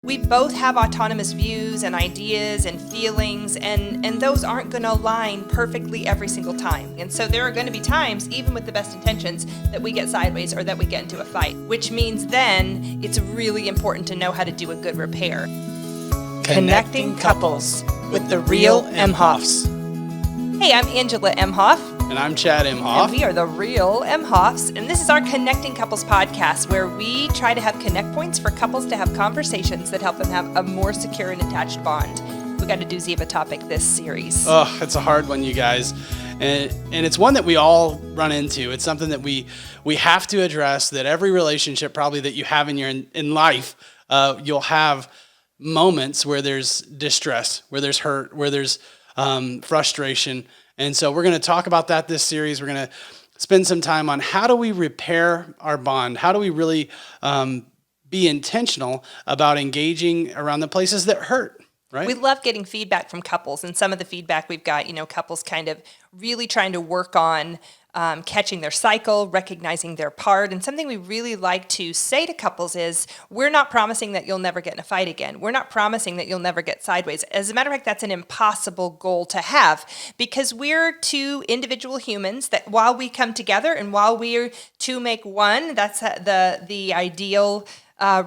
We both have autonomous views and ideas and feelings, and those aren't going to align perfectly every single time. And so there are going to be times, even with the best intentions, that we get sideways or that we get into a fight, which means then it's really important to know how to do a good repair. Connecting Couples with the Real Imhoffs. Hey, I'm Angela Imhoff. And I'm Chad Imhoff. And we are the Real Imhoffs. And this is our Connecting Couples podcast, where we try to have connect points for couples to have conversations that help them have a more secure and attached bond. We got a doozy of a topic this series. Oh, it's a hard one, you guys. And it's one that we all run into. It's something that we have to address, that every relationship probably that you have in life, you'll have moments where there's distress, where there's hurt, where there's frustration. And so we're going to talk about that this series. We're going to spend some time on how do we repair our bond? How do we really be intentional about engaging around the places that hurt, right? We love getting feedback from couples, and some of the feedback we've got, couples kind of really trying to work on catching their cycle, recognizing their part. And something we really like to say to couples is, we're not promising that you'll never get in a fight again. We're not promising that you'll never get sideways. As a matter of fact, that's an impossible goal to have, because we're two individual humans that while we come together and while we're two make one, that's the ideal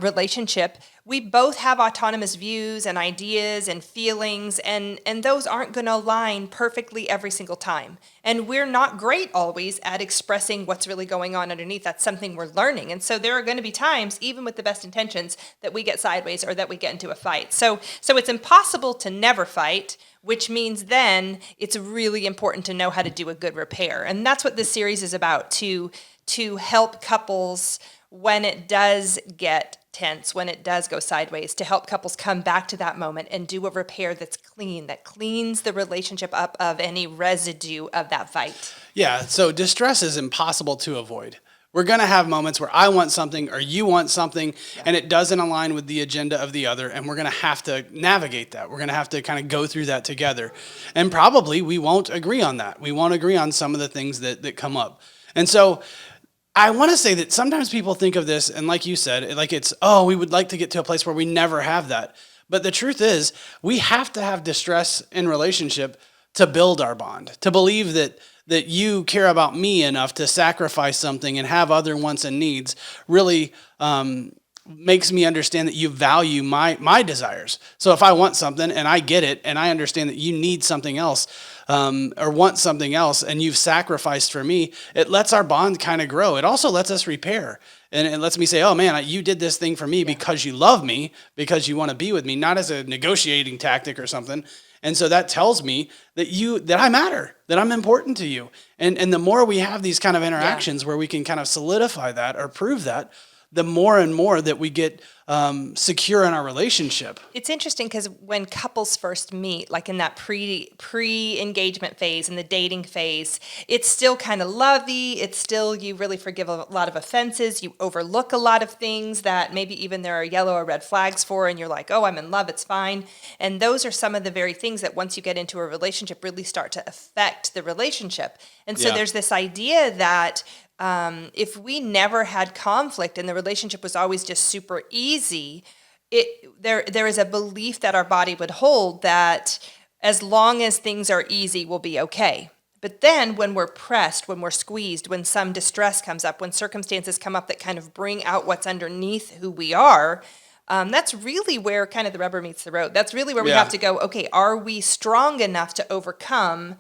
relationship. We both have autonomous views and ideas and feelings, and those aren't going to align perfectly every single time. And we're not great always at expressing what's really going on underneath. That's something we're learning. And so there are going to be times, even with the best intentions, that we get sideways or that we get into a fight. So it's impossible to never fight, which means then it's really important to know how to do a good repair. And that's what this series is about, to help couples when it does get tense, when it does go sideways, to help couples come back to that moment and do a repair that's clean, that cleans the relationship up of any residue of that fight. Yeah, so distress is impossible to avoid. We're going to have moments where I want something or you want something, and it doesn't align with the agenda of the other, and we're going to have to navigate that. We're going to have to kind of go through that together. And probably we won't agree on that. We won't agree on some of the things that come up. And so I want to say that sometimes people think of this, and like you said, like it's, we would like to get to a place where we never have that. But the truth is, we have to have distress in relationship to build our bond, to believe that you care about me enough to sacrifice something and have other wants and needs really makes me understand that you value my desires. So if I want something and I get it, and I understand that you need something else, or want something else, and you've sacrificed for me, it lets our bond kind of grow. It also lets us repair. And it lets me say, oh man, you did this thing for me because you love me, because you want to be with me, not as a negotiating tactic or something. And so that tells me that I matter, that I'm important to you. And the more we have these kind of interactions where we can kind of solidify that or prove that, the more and more that we get secure in our relationship. It's interesting because when couples first meet, like in that pre-engagement phase and the dating phase, it's still kind of lovey. It's still, you really forgive a lot of offenses. You overlook a lot of things that maybe even there are yellow or red flags for, and you're like, oh, I'm in love, it's fine. And those are some of the very things that once you get into a relationship really start to affect the relationship. And so there's this idea that if we never had conflict and the relationship was always just super easy, there is a belief that our body would hold that as long as things are easy, we'll be okay. But then when we're pressed, when we're squeezed, when some distress comes up, when circumstances come up that kind of bring out what's underneath who we are, that's really where kind of the rubber meets the road. That's really where we have to go, okay, are we strong enough to overcome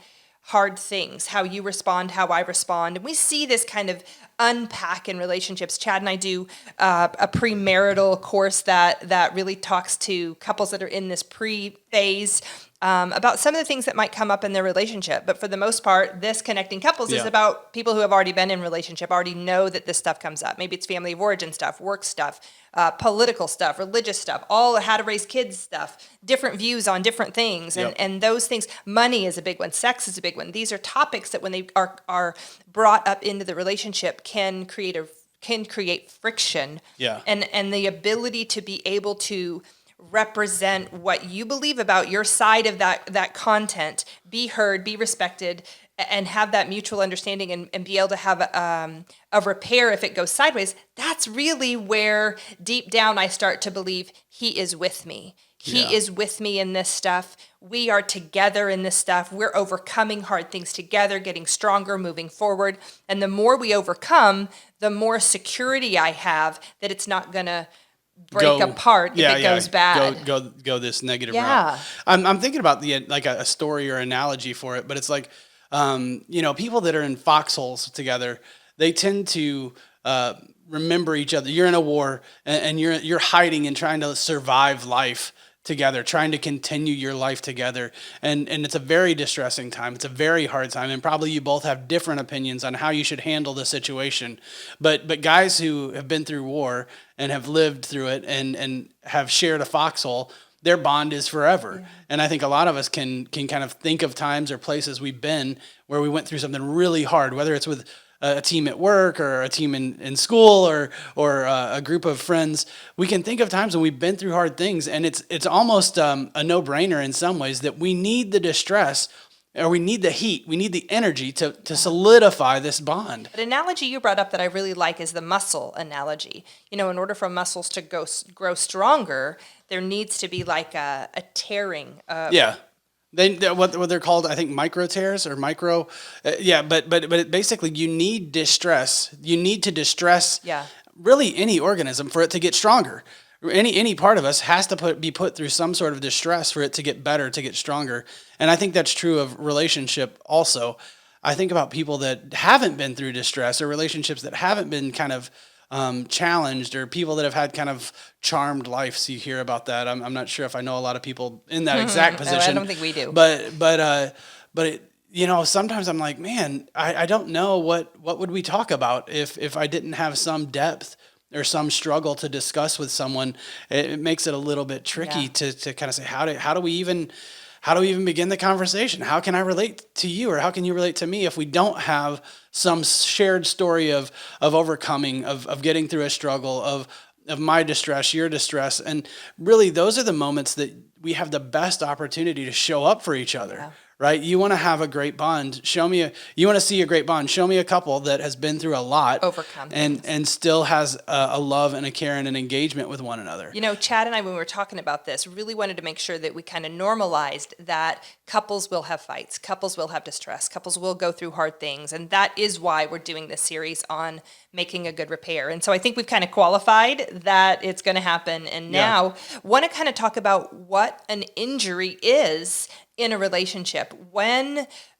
hard things, how you respond, how I respond. And we see this kind of unpack in relationships. Chad and I do a premarital course that really talks to couples that are in this pre-phase about some of the things that might come up in their relationship. But for the most part, this Connecting Couples is about people who have already been in relationship, already know that this stuff comes up. Maybe it's family of origin stuff, work stuff, political stuff, religious stuff, all how to raise kids stuff, different views on different things. And those things, money is a big one, sex is a big one. These are topics that when they are brought up into the relationship can create friction. And the ability to be able to represent what you believe about your side of that content, be heard, be respected, and have that mutual understanding and be able to have a repair if it goes sideways, that's really where deep down I start to believe he is with me. He is with me in this stuff. We are together in this stuff. We're overcoming hard things together, getting stronger, moving forward. And the more we overcome, the more security I have that it's not going to break apart if it goes bad. Go this negative Yeah. route. I'm thinking about like a story or analogy for it, but it's like, people that are in foxholes together, they tend to remember each other. You're in a war and you're hiding and trying to survive life together, trying to continue your life together. And it's a very distressing time. It's a very hard time. And probably you both have different opinions on how you should handle the situation. But guys who have been through war and have lived through it and have shared a foxhole, their bond is forever. Yeah. And I think a lot of us can kind of think of times or places we've been where we went through something really hard, whether it's with a team at work or a team in school or a group of friends. We can think of times when we've been through hard things, and it's almost a no-brainer in some ways that we need the distress, or we need the heat, we need the energy to solidify this bond. An analogy you brought up that I really like is the muscle analogy. In order for muscles to grow stronger, there needs to be like a tearing. Yeah. What they're called, I think, micro tears or micro, but basically you need distress. You need to distress really any organism for it to get stronger. Any part of us has to be put through some sort of distress for it to get better, to get stronger. And I think that's true of relationship also. I think about people that haven't been through distress, or relationships that haven't been kind of challenged, or people that have had kind of charmed lives. You hear about that. I'm not sure if I know a lot of people in that exact position. I don't think we do. But sometimes I'm like, man, I don't know what would we talk about if I didn't have some depth or some struggle to discuss with someone. It makes it a little bit tricky to kind of say, how do we even begin the conversation? How can I relate to you, or how can you relate to me if we don't have some shared story of overcoming, of getting through a struggle, of my distress, your distress? And really, those are the moments that we have the best opportunity to show up for each other. Right? You want to have a great bond. You want to see a great bond. Show me a couple that has been through a lot, overcome and still has a love and a care and an engagement with one another. Chad and I, when we were talking about this, really wanted to make sure that we kind of normalized that couples will have fights, couples will have distress, couples will go through hard things, and that is why we're doing this series on making a good repair. And so I think we've kind of qualified that it's going to happen. And now want to kind of talk about what an injury is in a relationship.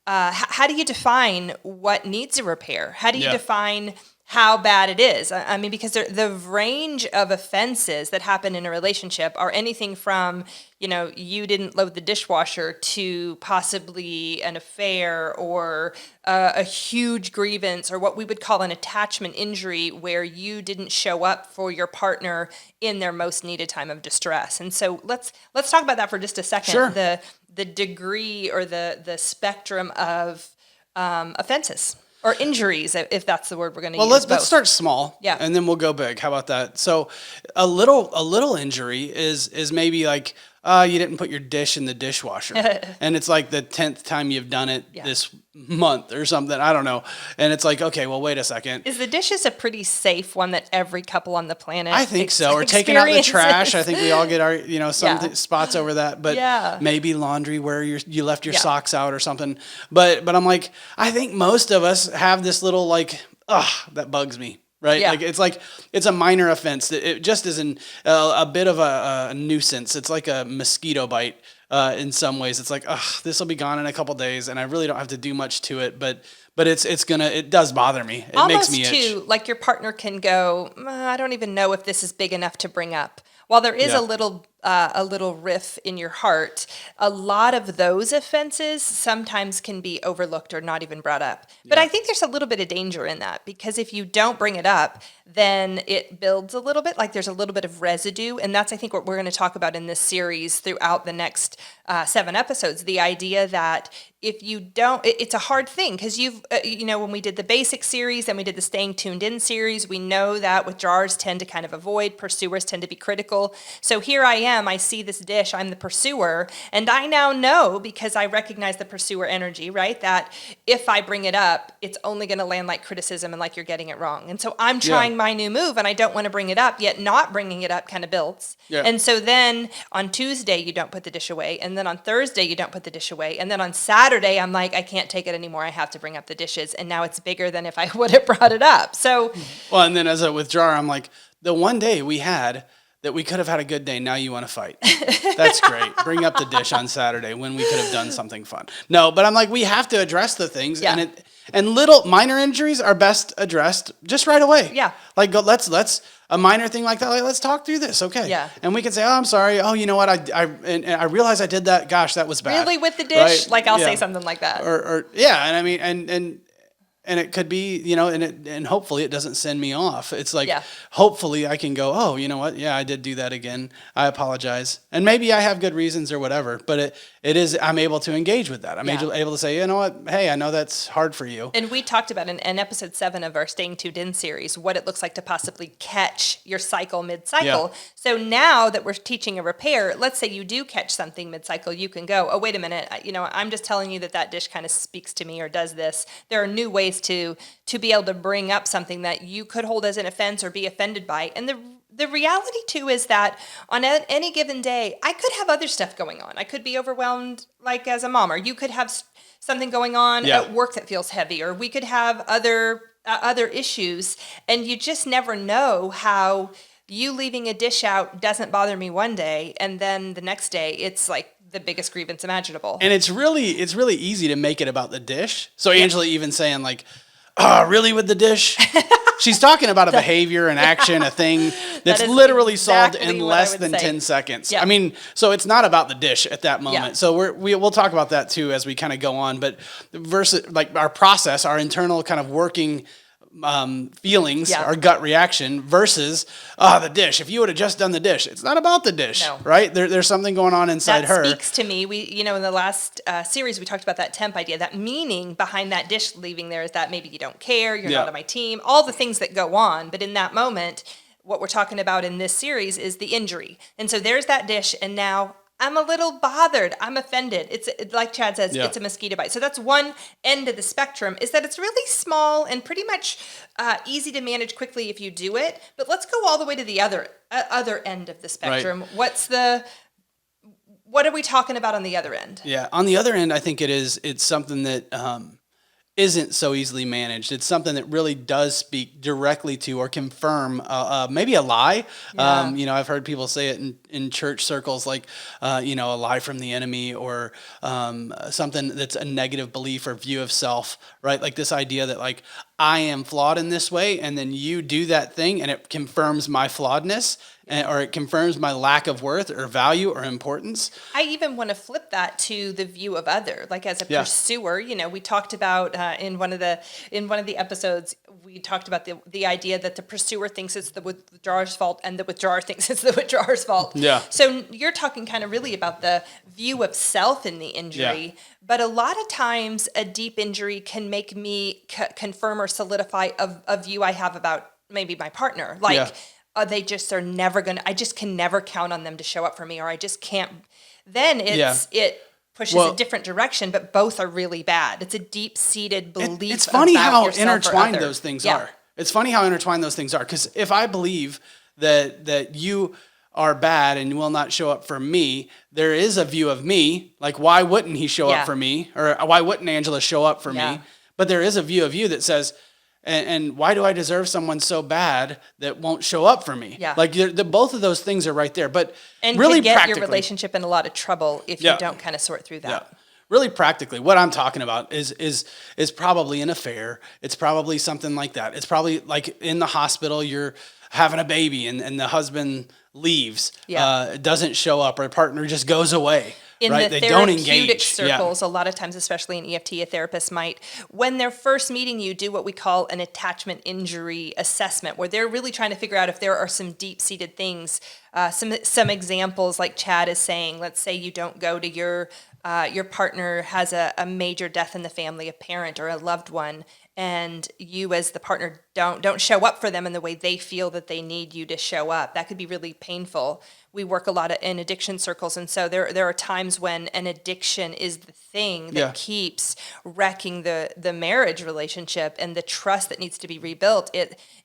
How do you define what needs a repair? How do you define how bad it is? I mean, because the range of offenses that happen in a relationship are anything from, you didn't load the dishwasher, to possibly an affair or a huge grievance, or what we would call an attachment injury, where you didn't show up for your partner in their most needed time of distress. And so let's talk about that for just a second. Sure. The degree or the spectrum of offenses or injuries, if that's the word we're going to use. Well, let's start small, and then we'll go big. How about that? So, a little injury is maybe like you didn't put your dish in the dishwasher, and it's like the 10th time you've done it this month or something. I don't know, and it's like, okay, well, wait a second. Is the dishes a pretty safe one that every couple on the planet? I think so. Or taking out the trash. I think we all get our some spots over that. But maybe laundry where you left your socks out or something. But I'm like, I think most of us have this little that bugs me. Right? Yeah. It's a minor offense. It just is a bit of a nuisance. It's like a mosquito bite in some ways. It's like, this will be gone in a couple days, and I really don't have to do much to it. But it does bother me. It almost makes me itch. Too, like your partner can go, I don't even know if this is big enough to bring up. While there is a little riff in your heart, a lot of those offenses sometimes can be overlooked or not even brought up. But I think there's a little bit of danger in that, because if you don't bring it up, then it builds a little bit, like there's a little bit of residue. And that's, I think, what we're going to talk about in this series throughout the next 7 episodes. The idea that if you don't, it's a hard thing, because when we did the basic series and we did the staying tuned in series, we know that withdrawers tend to kind of avoid, pursuers tend to be critical. So here I I see this dish, I'm the pursuer, and I now know, because I recognize the pursuer energy, right, that if I bring it up, it's only going to land like criticism and like you're getting it wrong. And so I'm trying my new move, and I don't want to bring it up, yet not bringing it up kind of builds. Yeah. And so then on Tuesday, you don't put the dish away, and then on Thursday, you don't put the dish away, and then on Saturday, I'm like, I can't take it anymore, I have to bring up the dishes, and now it's bigger than if I would have brought it up. So, well, and then as a withdrawer, I'm like, the one day we had that we could have had a good day, now you want to fight. That's great. Bring up the dish on Saturday when we could have done something fun. No, but I'm like, we have to address the things, and little minor injuries are best addressed just right away. Yeah. Like, let's a minor thing like that. Like, let's talk through this, okay? Yeah. And we can say, oh, I'm sorry. Oh, you know what? I realize I did that. Gosh, that was bad. really with the dish, right? like I'll say something like that. Or and I mean, and it could be, and hopefully it doesn't send me off. It's like, hopefully I can go, oh, you know what? Yeah, I did do that again. I apologize. And maybe I have good reasons or whatever, but it is, I'm able to engage with that. I'm able to say, you know what? Hey, I know that's hard for you. And we talked about in episode 7 of our Staying Tuned In series, what it looks like to possibly catch your cycle mid-cycle. Yeah. So now that we're teaching a repair, let's say you do catch something mid-cycle, you can go, oh, wait a minute. I'm just telling you that dish kind of speaks to me or does this. There are new ways to be able to bring up something that you could hold as an offense or be offended by. And the reality too is that on any given day, I could have other stuff going on. I could be overwhelmed, like as a mom, or you could have something going on at work that feels heavy, or we could have other issues, and you just never know how you leaving a dish out doesn't bother me one day, and then the next day it's like the biggest grievance imaginable. And it's really easy to make it about the dish. So Angela even saying like, really with the dish? She's talking about a behavior, an action, a thing that's literally solved in less than 10 seconds. Yeah. I mean, so it's not about the dish at that moment. Yeah. So we'll talk about that too as we kind of go on. But versus like our process, our internal kind of working feelings, our gut reaction versus the dish. If you would have just done the dish, it's not about the dish, right? There's something going on inside her. That speaks to me. We, in the last series, we talked about that temp idea. That meaning behind that dish leaving there is that maybe you don't care, you're not on my team, all the things that go on. But in that moment, what we're talking about in this series is the injury. And so there's that dish, and now I'm a little bothered. I'm offended. It's like Chad says, it's a mosquito bite. So that's one end of the spectrum, is that it's really small and pretty much easy to manage quickly if you do it. But let's go all the way to the other end of the spectrum. Right. What are we talking about on the other end? Yeah, on the other end, I think it's something that isn't so easily managed. It's something that really does speak directly to or confirm maybe a lie. Yeah. I've heard people say it in church circles, like, a lie from the enemy, or something that's a negative belief or view of self, right? Like this idea that like, I am flawed in this way, and then you do that thing and it confirms my flawedness, or it confirms my lack of worth or value or importance. I even want to flip that to the view of other, like as a pursuer. We talked about in one of the episodes, we talked about the idea that the pursuer thinks it's the withdrawer's fault, and the withdrawer thinks it's the withdrawer's fault. Yeah. So you're talking kind of really about the view of self in the injury. Yeah. But a lot of times, a deep injury can make me confirm or solidify a view I have about maybe my partner. Like, they just are never going to, I just can never count on them to show up for me, or I just can't. Then it pushes a different direction, but both are really bad. It's a deep-seated belief. It's funny how intertwined those things are. It's funny how intertwined those things are. Because if I believe that you are bad and will not show up for me, there is a view of me, like why wouldn't he show up for me? Or why wouldn't Angela show up for me? But there is a view of you that says, and why do I deserve someone so bad that won't show up for me? Yeah. Like both of those things are right there. But and really can get practically, your relationship in a lot of trouble if you don't kind of sort through that. Yeah. Really practically, what I'm talking about is probably an affair. It's probably something like that. It's probably like in the hospital, you're having a baby and the husband leaves, doesn't show up, or a partner just goes away. In right? the They don't therapeutic engage. circles, a lot of times, especially in EFT, a therapist might, when they're first meeting you, do what we call an attachment injury assessment, where they're really trying to figure out if there are some deep-seated things. Some examples, like Chad is saying, let's say you don't go to your partner has a major death in the family, a parent or a loved one, and you as the partner don't show up for them in the way they feel that they need you to show up. That could be really painful. we work a lot in addiction circles. And so there are times when an addiction is the thing that keeps wrecking the marriage relationship and the trust that needs to be rebuilt.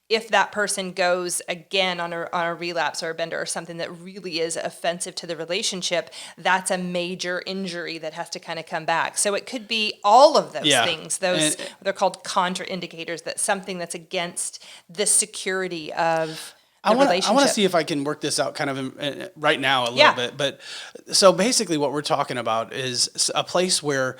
If that person goes again on a relapse or a bender or something that really is offensive to the relationship, that's a major injury that has to kind of come back. So it could be all of those things. They're called contraindicators, that something that's against the security of the relationship. I want to see if I can work this out kind of right now a little bit. But so basically what we're talking about is a place where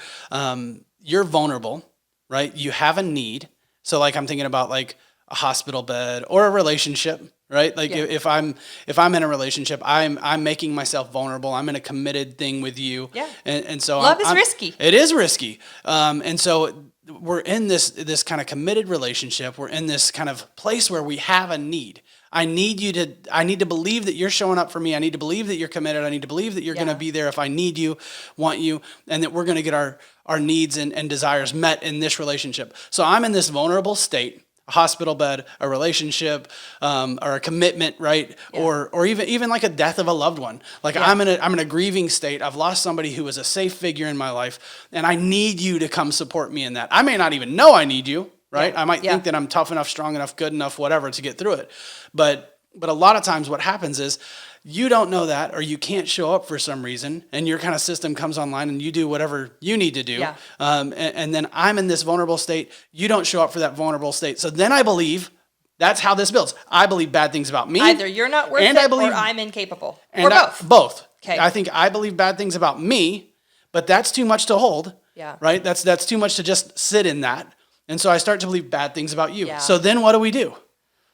you're vulnerable, right? You have a need. So like I'm thinking about like a hospital bed or a relationship, right? Like if I'm in a relationship, I'm making myself vulnerable. I'm in a committed thing with you. Yeah. And so love is risky. It is risky. And so we're in this kind of committed relationship. We're in this kind of place where we have a need. I need to believe that you're showing up for me. I need to believe that you're committed. I need to believe that you're going to be there if I need you, want you, and that we're going to get our needs and desires met in this relationship. So I'm in this vulnerable state, a hospital bed, a relationship, or a commitment, right? Yeah. Or even like a death of a loved one. Like I'm in a grieving state. I've lost somebody who was a safe figure in my life, and I need you to come support me in that. I may not even know I need you. Right? I might think that I'm tough enough, strong enough, good enough, whatever to get through it. But a lot of times what happens is you don't know that, or you can't show up for some reason, and your kind of system comes online and you do whatever you need to do. Yeah. And then I'm in this vulnerable state. You don't show up for that vulnerable state. So then I believe that's how this builds. I believe bad things about me. Either you're not worth it or I'm incapable. Or both. Both. Okay. I think I believe bad things about me, but that's too much to hold. Yeah. Right? That's too much to just sit in that. And so I start to believe bad things about you. Yeah. So then what do?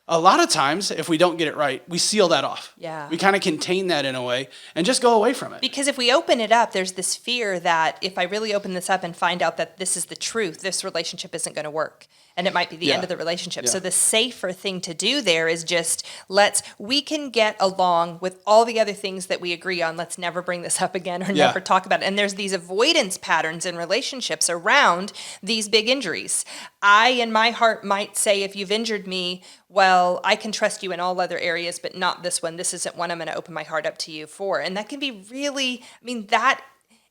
A lot of times, if we don't get it right, we seal that off. Yeah. We kind of contain that in a way and just go away from it. Because if we open it up, there's this fear that if I really open this up and find out that this is the truth, this relationship isn't going to work. And it might be the end of the relationship. Yeah. So the safer thing to do there is just we can get along with all the other things that we agree on. Let's never bring this up again or never talk about it. And there's these avoidance patterns in relationships around these big injuries. I, in my heart, might say, if you've injured me, well, I can trust you in all other areas, but not this one. This isn't one I'm going to open my heart up to you for. And that can be really, that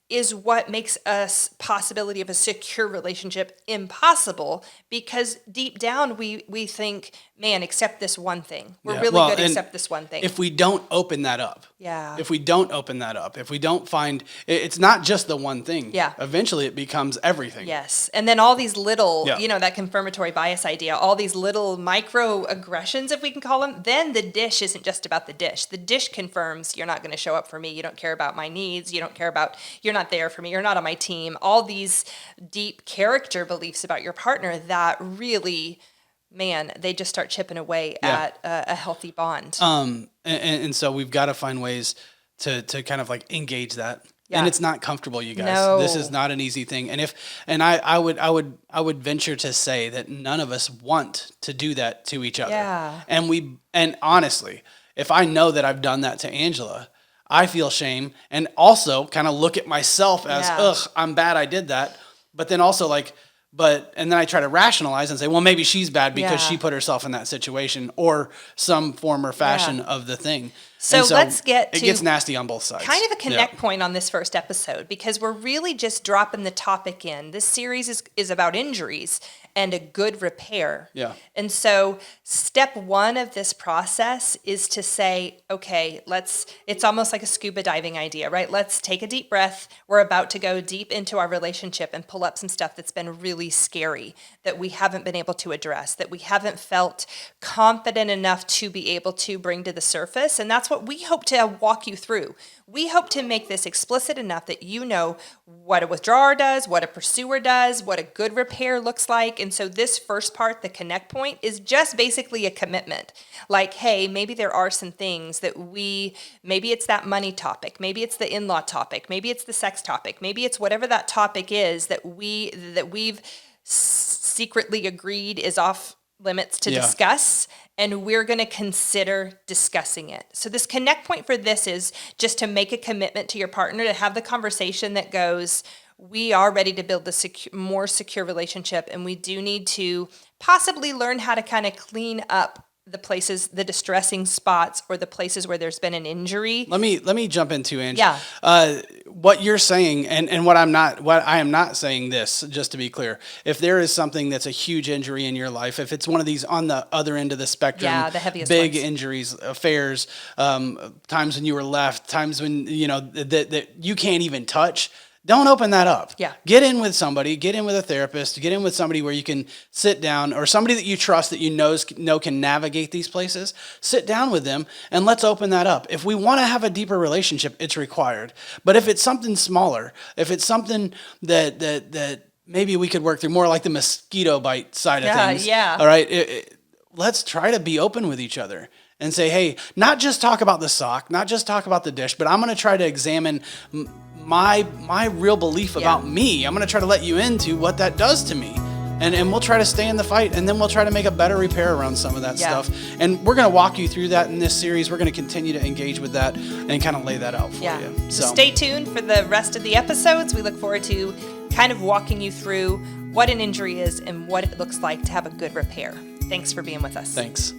is what makes us possibility of a secure relationship impossible, because deep down we think, man, accept this one thing. We're really good to accept this one thing. If we don't open that up, if we don't find, it's not just the one thing. Yeah. Eventually it becomes everything. Yes. And then all these little, that confirmatory bias idea, all these little microaggressions, if we can call them, then the dish isn't just about the dish. The dish confirms you're not going to show up for me. You don't care about my needs. You don't care about, you're not there for me. You're not on my team. All these deep character beliefs about your partner that really, man, they just start chipping away at a healthy bond. And so we've got to find ways to kind of like engage that. Yeah. And it's not comfortable, you guys. No. This is not an easy thing. And I would venture to say that none of us want to do that to each other. Yeah. And honestly, if I know that I've done that to Angela, I feel shame and also kind of look at myself as, I'm bad, I did that. But then also and then I try to rationalize and say, well, maybe she's bad because she put herself in that situation or some form or fashion of the thing. So let's get to... It gets nasty on both sides. Kind of a connect point on this first episode, because we're really just dropping the topic in. This series is about injuries and a good repair. Yeah. And so step one of this process is to say, okay, it's almost like a scuba diving idea, right? Let's take a deep breath. We're about to go deep into our relationship and pull up some stuff that's been really scary, that we haven't been able to address, that we haven't felt confident enough to be able to bring to the surface. And that's what we hope to walk you through. We hope to make this explicit enough that you know what a withdrawer does, what a pursuer does, what a good repair looks like. And so this first part, the connect point, is just basically a commitment. Like, hey, maybe there are some things that maybe it's that money topic, maybe it's the in-law topic, maybe it's the sex topic, maybe it's whatever that topic is that we've secretly agreed is off limits to discuss, and we're going to consider discussing it. So this connect point for this is just to make a commitment to your partner, to have the conversation that goes, we are ready to build a more secure relationship, and we do need to possibly learn how to kind of clean up the places, the distressing spots, or the places where there's been an injury. Let me jump into, Ange. Yeah. What you're saying, and what I am not saying this, just to be clear. If there is something that's a huge injury in your life, if it's one of these on the other end of the spectrum, the heaviest big ones. injuries, affairs, times when you were left, times when that you can't even touch. Don't open that up. Yeah. Get in with somebody, get in with a therapist, get in with somebody where you can sit down, or somebody that you trust that you know can navigate these places. Sit down with them and let's open that up. If we want to have a deeper relationship, it's required. But if it's something smaller, if it's something that maybe we could work through, more like the mosquito bite side of things. Yeah. All right. Let's try to be open with each other and say, hey, not just talk about the sock, not just talk about the dish, but I'm going to try to examine my real belief about me. I'm going to try to let you into what that does to me. And we'll try to stay in the fight, and then we'll try to make a better repair around some of that stuff. And we're going to walk you through that in this series. We're going to continue to engage with that and kind of lay that out for you. So stay tuned for the rest of the episodes. We look forward to kind of walking you through what an injury is and what it looks like to have a good repair. Thanks for being with us. Thanks.